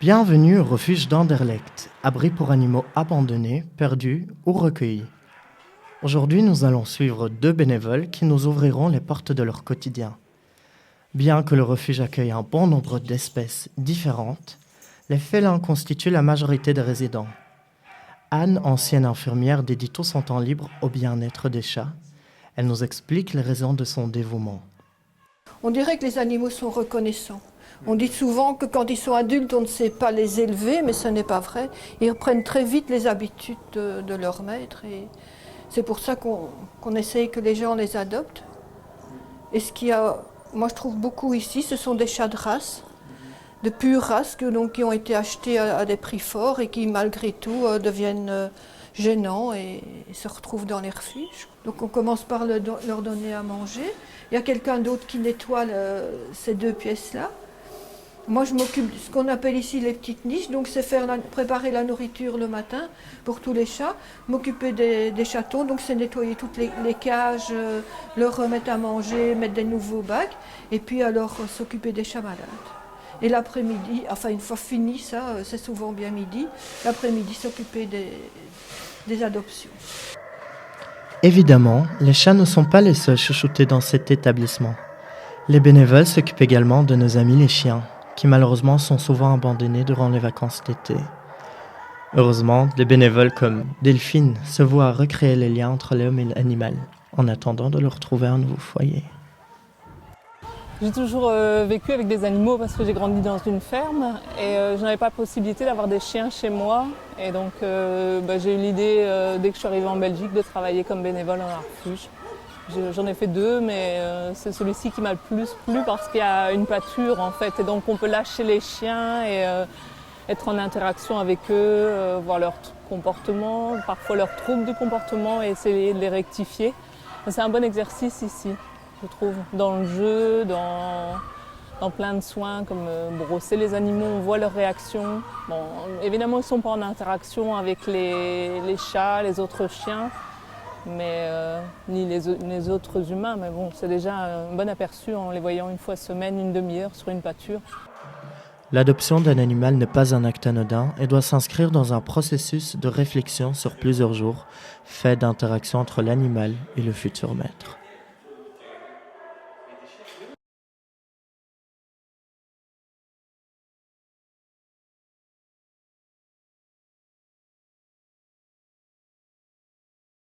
Bienvenue au refuge d'Anderlecht, abri pour animaux abandonnés, perdus ou recueillis. Aujourd'hui, nous allons suivre deux bénévoles qui nous ouvriront les portes de leur quotidien. Bien que le refuge accueille un bon nombre d'espèces différentes, les félins constituent la majorité des résidents. Anne, ancienne infirmière, dédie tout son temps libre au bien-être des chats. Elle nous explique les raisons de son dévouement. On dirait que les animaux sont reconnaissants. On dit souvent que quand ils sont adultes, on ne sait pas les élever, mais ce n'est pas vrai. Ils reprennent très vite les habitudes de leur maître. Et c'est pour ça qu'on essaye que les gens les adoptent. Et ce qu'il y a, moi je trouve beaucoup ici, ce sont des chats de race, de pure race, qui ont été achetés à des prix forts et qui malgré tout deviennent gênants et se retrouvent dans les refuges. Donc on commence par leur donner à manger. Il y a quelqu'un d'autre qui nettoie ces deux pièces-là. Moi, je m'occupe de ce qu'on appelle ici les petites niches, donc c'est préparer la nourriture le matin pour tous les chats, m'occuper des chatons, donc c'est nettoyer toutes les cages, leur remettre à manger, mettre des nouveaux bacs, et puis alors s'occuper des chats malades. Et l'après-midi, enfin une fois fini ça, c'est souvent bien midi, l'après-midi s'occuper des adoptions. Évidemment, les chats ne sont pas les seuls chouchoutés dans cet établissement. Les bénévoles s'occupent également de nos amis les chiens, qui malheureusement sont souvent abandonnés durant les vacances d'été. Heureusement, des bénévoles comme Delphine se vouent à recréer les liens entre l'homme et l'animal, en attendant de leur trouver un nouveau foyer. J'ai toujours vécu avec des animaux parce que j'ai grandi dans une ferme et je n'avais pas la possibilité d'avoir des chiens chez moi. Et donc j'ai eu l'idée, dès que je suis arrivée en Belgique, de travailler comme bénévole dans un refuge. J'en ai fait deux, mais c'est celui-ci qui m'a le plus plu parce qu'il y a une pâture en fait. Et donc on peut lâcher les chiens et être en interaction avec eux, voir leur comportement, parfois leurs troubles du comportement et essayer de les rectifier. C'est un bon exercice ici, je trouve, dans le jeu, dans plein de soins comme brosser les animaux, on voit leurs réactions. Bon, évidemment, ils ne sont pas en interaction avec les chats, les autres chiens, mais ni les autres humains. Mais bon, c'est déjà un bon aperçu en les voyant une fois semaine, une demi-heure sur une pâture. L'adoption d'un animal n'est pas un acte anodin et doit s'inscrire dans un processus de réflexion sur plusieurs jours, fait d'interaction entre l'animal et le futur maître.